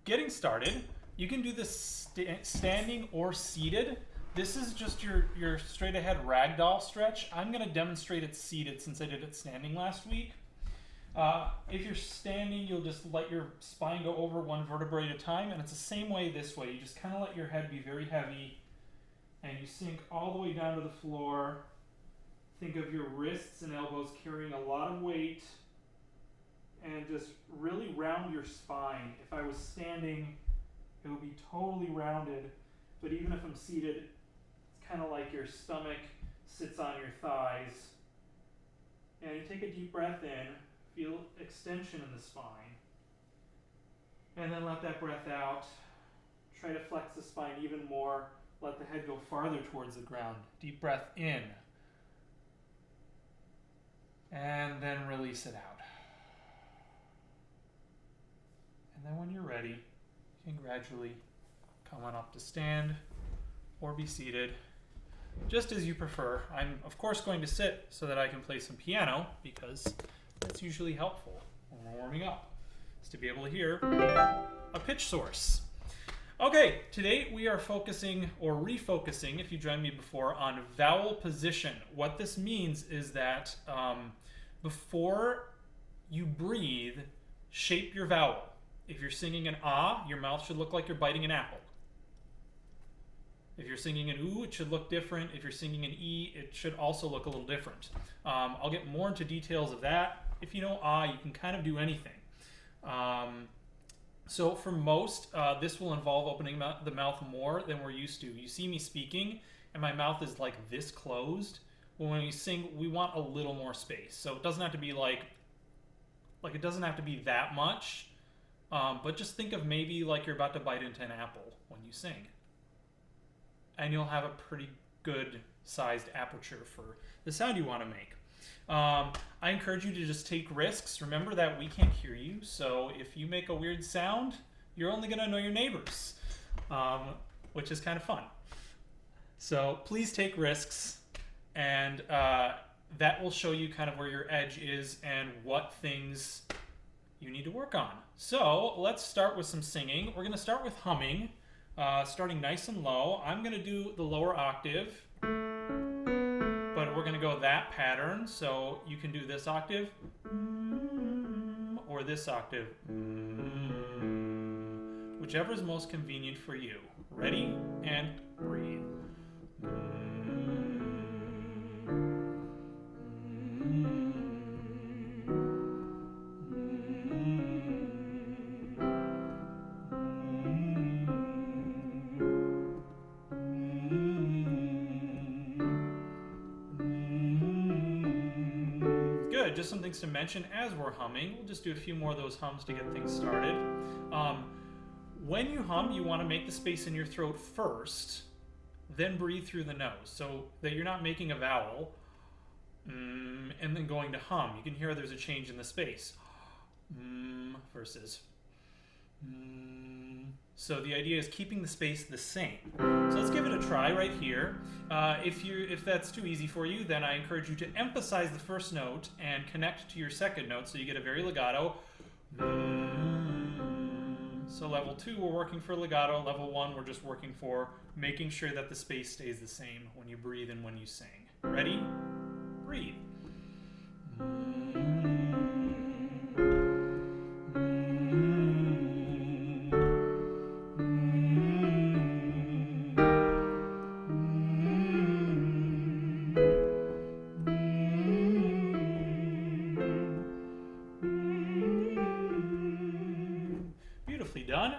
getting started, you can do this standing or seated. This is just your straight ahead ragdoll stretch. I'm going to demonstrate it seated since I did it standing last week. If you're standing, you'll just let your spine go over one vertebrae at a time, and it's the same way this way. You just kind of let your head be very heavy, and you sink all the way down to the floor. Think of your wrists and elbows carrying a lot of weight, and just really round your spine. If I was standing, it would be totally rounded, but even if I'm seated, it's kind of like your stomach sits on your thighs. And you take a deep breath in, feel extension in the spine, and then let that breath out. Try to flex the spine even more. Let the head go farther towards the ground. Deep breath in, and then release it out. And then when you're ready, you can gradually come on up to stand or be seated, just as you prefer. I'm, of course, going to sit so that I can play some piano, because that's usually helpful when we're warming up, is to be able to hear a pitch source. Okay, today we are focusing, or refocusing, if you joined me before, on vowel position. What this means is that before you breathe, shape your vowel. If you're singing an ah, your mouth should look like you're biting an apple. If you're singing an ooh, it should look different. If you're singing an e, it should also look a little different. I'll get more into details of that. If you know ah, you can kind of do anything. So for most, this will involve opening the mouth more than we're used to. You see me speaking, and my mouth is like this closed. Well, when we sing, we want a little more space. So it doesn't have to be like it doesn't have to be that much. But just think of maybe like you're about to bite into an apple when you sing. And you'll have a pretty good sized aperture for the sound you want to make. I encourage you to just take risks. Remember that we can't hear you, so if you make a weird sound, you're only going to know your neighbors, which is kind of fun. So please take risks, and that will show you kind of where your edge is and what things you need to work on. So let's start with some singing. We're going to start with humming, starting nice and low. I'm going to do the lower octave, but we're going to go that pattern. So you can do this octave, or this octave, whichever is most convenient for you. Ready? And breathe. Good, just some things to mention as we're humming. We'll just do a few more of those hums to get things started. When you hum, you want to make the space in your throat first, then breathe through the nose, so that you're not making a vowel and then going to hum. You can hear there's a change in the space. Versus. So the idea is keeping the space the same. So let's give it a try right here. If that's too easy for you, then I encourage you to emphasize the first note and connect to your second note, so you get a very legato. So level 2, we're working for legato. Level 1, we're just working for making sure that the space stays the same when you breathe and when you sing. Ready? Breathe. Done.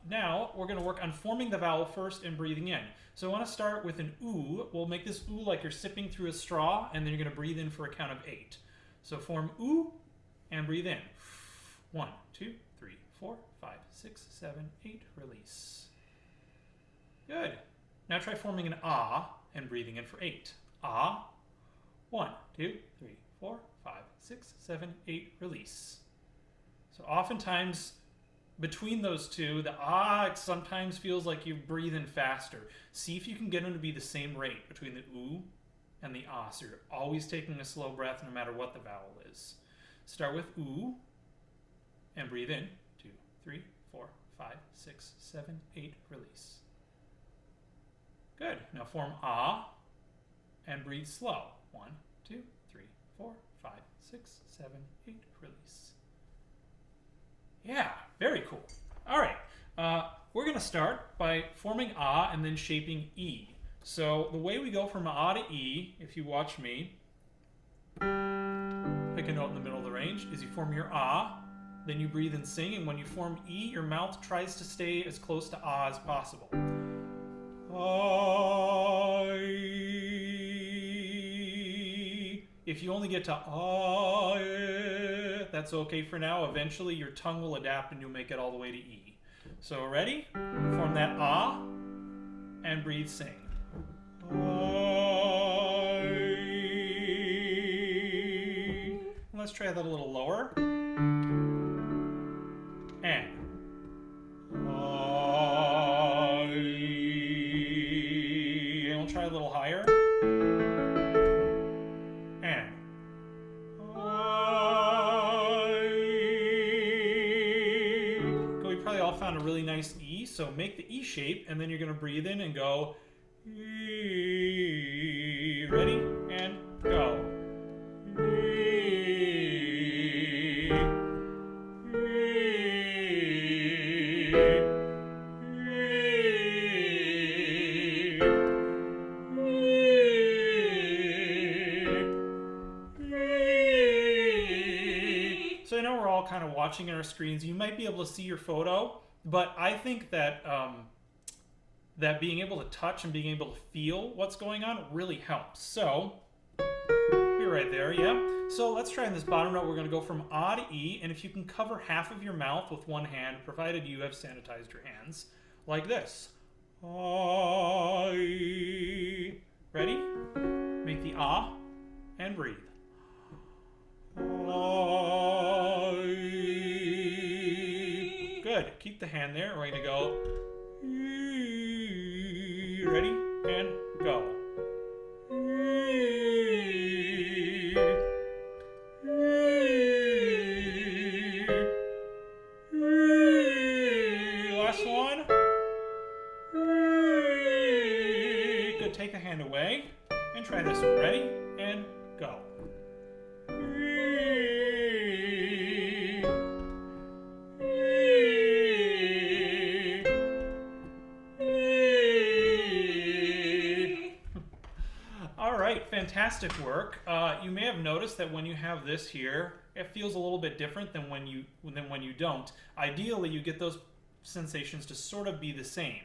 Now we're going to work on forming the vowel first and breathing in. So I want to start with an ooh. We'll make this ooh like you're sipping through a straw, and then you're going to breathe in for a count of 8. So form ooh and breathe in. 1, 2, 3, 4, 5, 6, 7, 8. Release. Good. Now try forming an ah and breathing in for 8. Ah. 1, 2, 3, 4, 5, 6, 7, 8. Release. So oftentimes, between those two, the ah sometimes feels like you breathe in faster. See if you can get them to be the same rate between the ooh and the ah. So you're always taking a slow breath no matter what the vowel is. Start with ooh and breathe in. 2, 3, 4, 5, 6, 7, 8, release. Good. Now form ah and breathe slow. 1, 2, 3, 4, 5, 6, 7, 8, release. Yeah, very cool. All right, we're going to start by forming ah and then shaping E. So the way we go from ah to E, if you watch me, pick a note in the middle of the range, is you form your ah, then you breathe and sing, and when you form E, your mouth tries to stay as close to ah as possible. If you only get to ah, that's okay for now. Eventually your tongue will adapt and you'll make it all the way to E. So ready? Form that ah and breathe, sing. Let's try that a little lower. And we'll try a little higher. And we probably all found a really nice E, so make the E shape, and then you're going to breathe in and go E. Ready? And go. So I know we're all kind of watching our screens. You might be able to see your photo, but I think that that being able to touch and being able to feel what's going on really helps. So you're right there, yeah. So let's try in this bottom note. We're going to go from ah to E, and if you can cover half of your mouth with one hand, provided you have sanitized your hands, like this. I. Ready? Make the ah and breathe. Good. Keep the hand there. We're going to go. Ready? And go. Last one. Good. Take the hand away and try this one. Ready? And go. Fantastic work. You may have noticed that when you have this here, it feels a little bit different than when you don't. Ideally, you get those sensations to sort of be the same.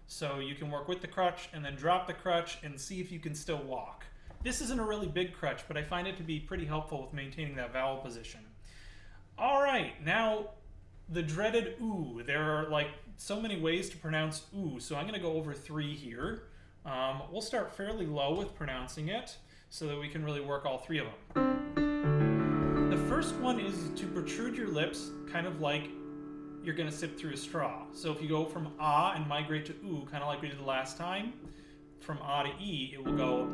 So you can work with the crutch and then drop the crutch and see if you can still walk. This isn't a really big crutch, but I find it to be pretty helpful with maintaining that vowel position. All right, now the dreaded ooh. There are like so many ways to pronounce ooh, so I'm going to go over 3 here. We'll start fairly low with pronouncing it so that we can really work all 3 of them. The first one is to protrude your lips kind of like you're going to sip through a straw. So if you go from ah and migrate to ooh, kind of like we did the last time, from ah to E, it will go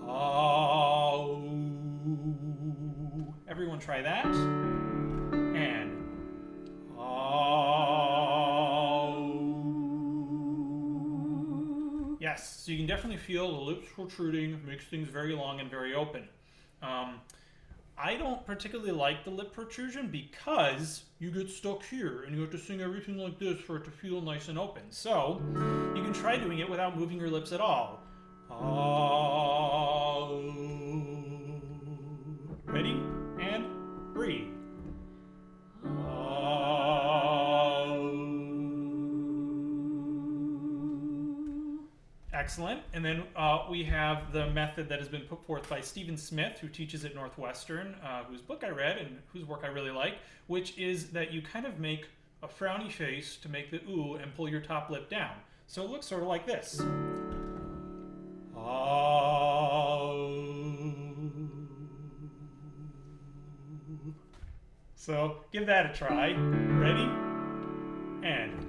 ah, ooh. Everyone try that. And yes, so you can definitely feel the lips protruding, makes things very long and very open. I don't particularly like the lip protrusion because you get stuck here and you have to sing everything like this for it to feel nice and open. So you can try doing it without moving your lips at all. Ready? And breathe. Excellent. And then we have the method that has been put forth by Stephen Smith, who teaches at Northwestern, whose book I read and whose work I really like, which is that you kind of make a frowny face to make the ooh and pull your top lip down. So it looks sort of like this. So give that a try. Ready? And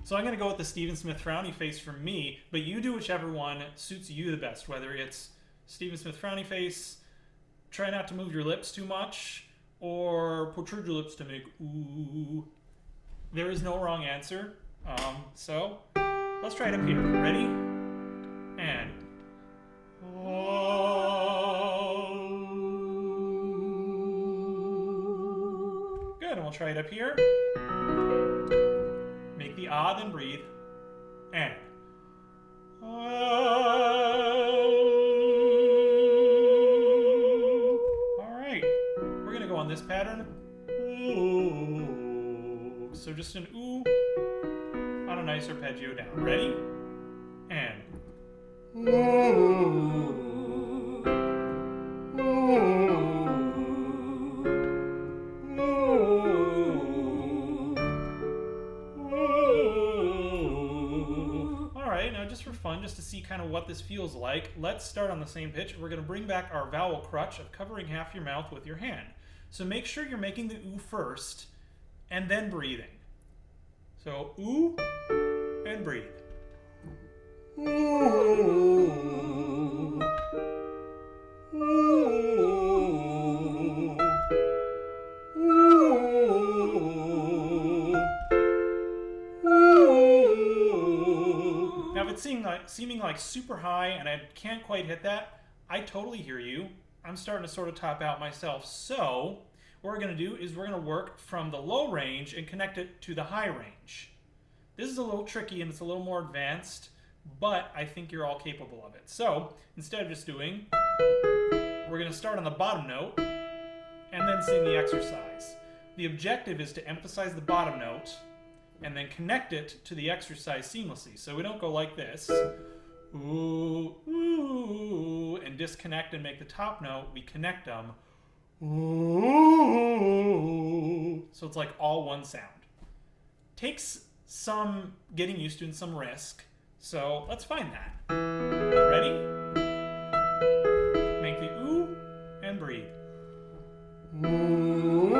so I'm going to go with the Stephen Smith frowny face for me, but you do whichever one suits you the best, whether it's Stephen Smith frowny face, try not to move your lips too much, or protrude your lips to make ooh. There is no wrong answer. So let's try it up here. Ready? And good, and we'll try it up here. Make the ah, then breathe. And alright. We're gonna go on this pattern. So just an ooh on a nice arpeggio down. Ready? And alright, now just for fun, just to see kind of what this feels like, let's start on the same pitch. We're going to bring back our vowel crutch of covering half your mouth with your hand. So make sure you're making the ooh first, and then breathing. So ooh, and breathe. Ooh. Ooh. Ooh. Ooh. Now if it's seeming like super high and I can't quite hit that, I totally hear you. I'm starting to sort of top out myself. So what we're going to do is we're going to work from the low range and connect it to the high range. This is a little tricky and it's a little more advanced, but I think you're all capable of it. So instead of just doing, we're going to start on the bottom note and then sing the exercise. The objective is to emphasize the bottom note and then connect it to the exercise seamlessly. So we don't go like this, ooh, ooh, and disconnect and make the top note. We connect them, ooh. So it's like all one sound. Takes some getting used to and some risk. So let's find that. Ready? Make the ooh and breathe. Ooh.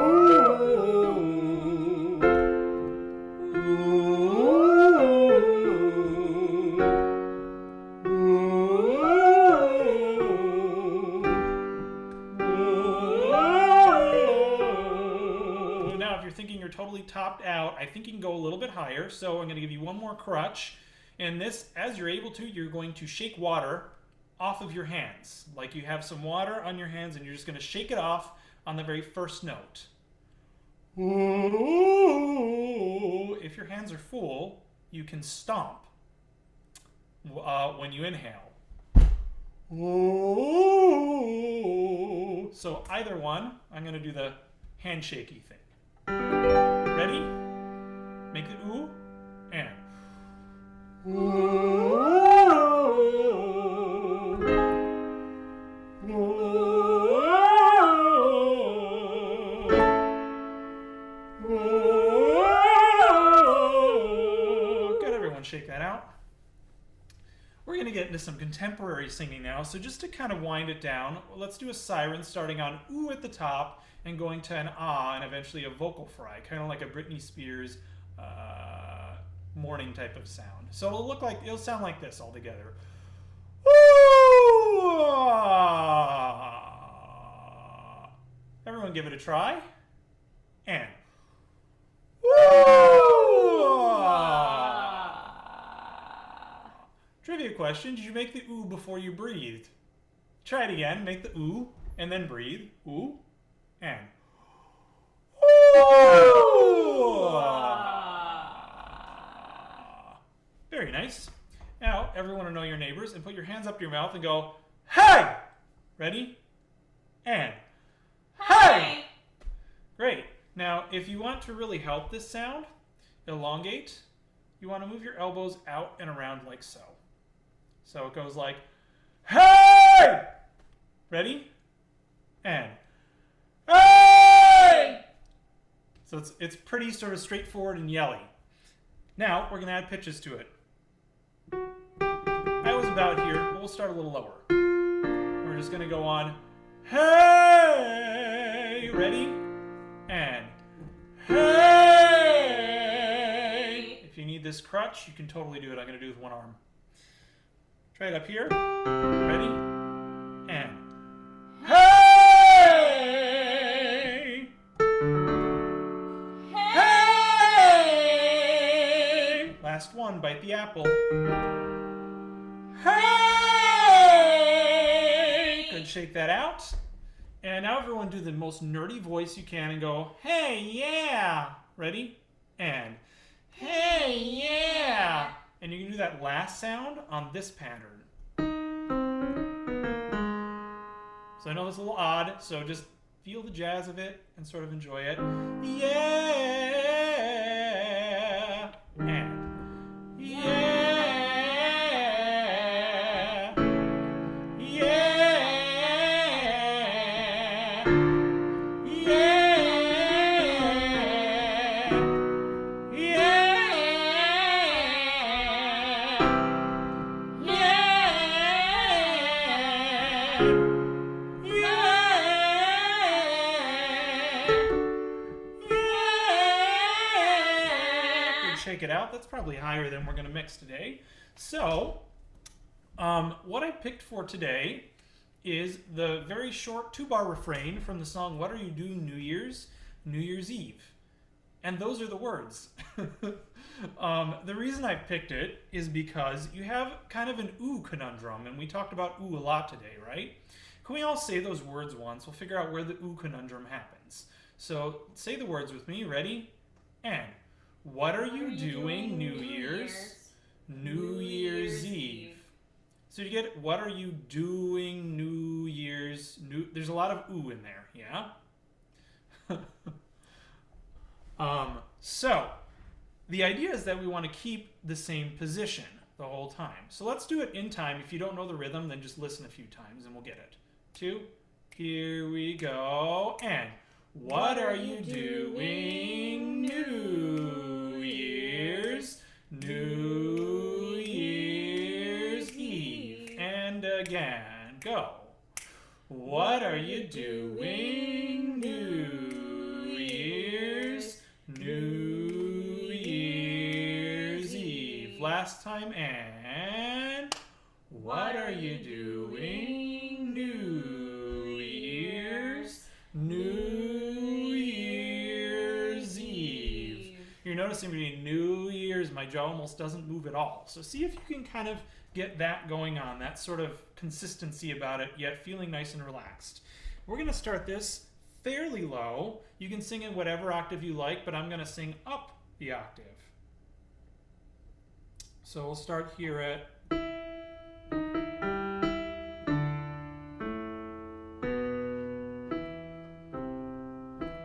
Now, if you're thinking you're totally topped out, I think you can go a little bit higher. So I'm going to give you one more crutch. And this, as you're able to, you're going to shake water off of your hands. Like you have some water on your hands and you're just going to shake it off on the very first note. If your hands are full, you can stomp when you inhale. So either one, I'm going to do the handshaky thing. Ready? Make the ooh and. Good, everyone shake that out. We're going to get into some contemporary singing now, so just to kind of wind it down, let's do a siren starting on ooh at the top and going to an ah and eventually a vocal fry, kind of like a Britney Spears morning type of sound. So it'll sound like this all together. Everyone give it a try. And. Trivia question, did you make the ooh before you breathed? Try it again, make the ooh, and then breathe. Ooh, and. Very nice. Now, everyone will know your neighbors and put your hands up to your mouth and go, hey! Ready? And. Hey! Great. Now, if you want to really help this sound, elongate, you want to move your elbows out and around like so. So it goes like, hey! Ready? And. Hey! So it's pretty sort of straightforward and yelly. Now, we're going to add pitches to it. I was about here, but we'll start a little lower. We're just going to go on, hey! Ready? And, hey! If you need this crutch, you can totally do it. I'm going to do it with one arm. Try it up here. Ready? And, hey! apple. Hey! Good, shake that out. And now everyone do the most nerdy voice you can and go, hey, yeah. Ready? And hey, yeah. And you can do that last sound on this pattern. So I know that's a little odd, so just feel the jazz of it and sort of enjoy it. Yeah. And yeah. Yeah. Yeah. Yeah. Shake it out. That's probably higher than we're going to mix today. So, what I picked for today is the very short 2-bar refrain from the song What Are You Doing New Year's Eve. And those are the words. The reason I picked it is because you have kind of an ooh conundrum, and we talked about ooh a lot today, right? Can we all say those words once? We'll figure out where the ooh conundrum happens. So say the words with me. Ready? And what are you doing New Year's Eve? So you get what are you doing New Year's there's a lot of ooh in there, yeah? So the idea is that we want to keep the same position the whole time. So let's do it in time. If you don't know the rhythm, then just listen a few times and we'll get it. 2, here we go, and what are you doing New Year's Eve? And again, go. What are you doing New Year's Eve? Last time, and what are you doing New Year's Eve? You're noticing between New Year's, my jaw almost doesn't move at all. So see if you can kind of get that going on, that sort of consistency about it, yet feeling nice and relaxed. We're going to start this fairly low. You can sing in whatever octave you like, but I'm going to sing up the octave. So we'll start here at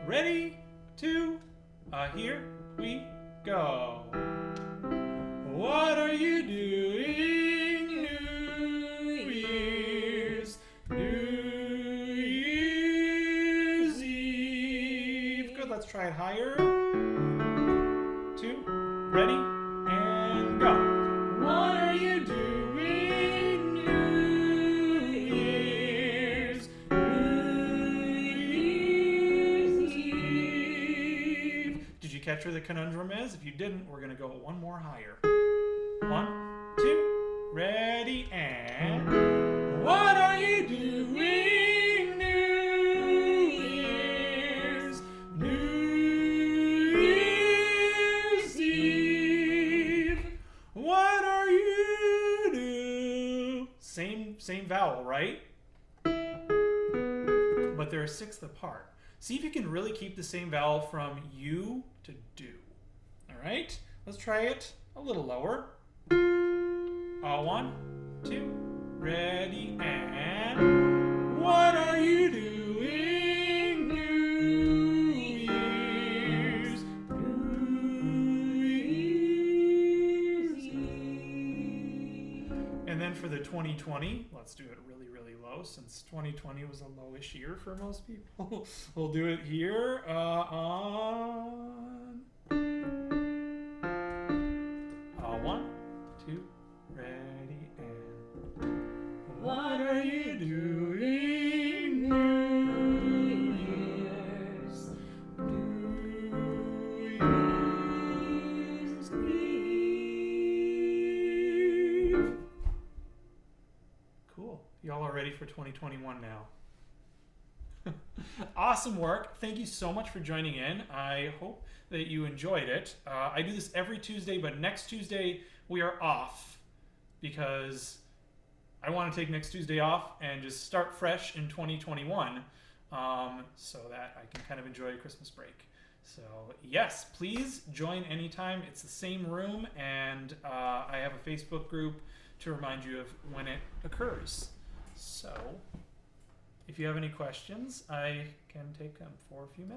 ready, 2, here we go. What are you doing New Year's Eve? Good, let's try it higher. 2, ready, and go. What are you doing New Year's Eve? Did you catch where the conundrum is? If you didn't, we're going to go one more higher. 1, 2, ready, and what are you doing New Year's Eve? What are you doing? Same vowel, right? But they're a sixth apart. See if you can really keep the same vowel from you to do. All right, let's try it a little lower. 1, 2, ready, and what are you doing New Year's Eve? And then for the 2020, let's do it really, really low, since 2020 was a lowish year for most people. We'll do it here on 1, 2, ready, and what are you doing New Year's Eve? Cool. Y'all are ready for 2021 now. Awesome work. Thank you so much for joining in. I hope that you enjoyed it. I do this every Tuesday, but next Tuesday we are off because I want to take next Tuesday off and just start fresh in 2021, so that I can kind of enjoy a Christmas break. So yes, please join anytime. It's the same room, and I have a Facebook group to remind you of when it occurs. So if you have any questions, I can take them for a few minutes.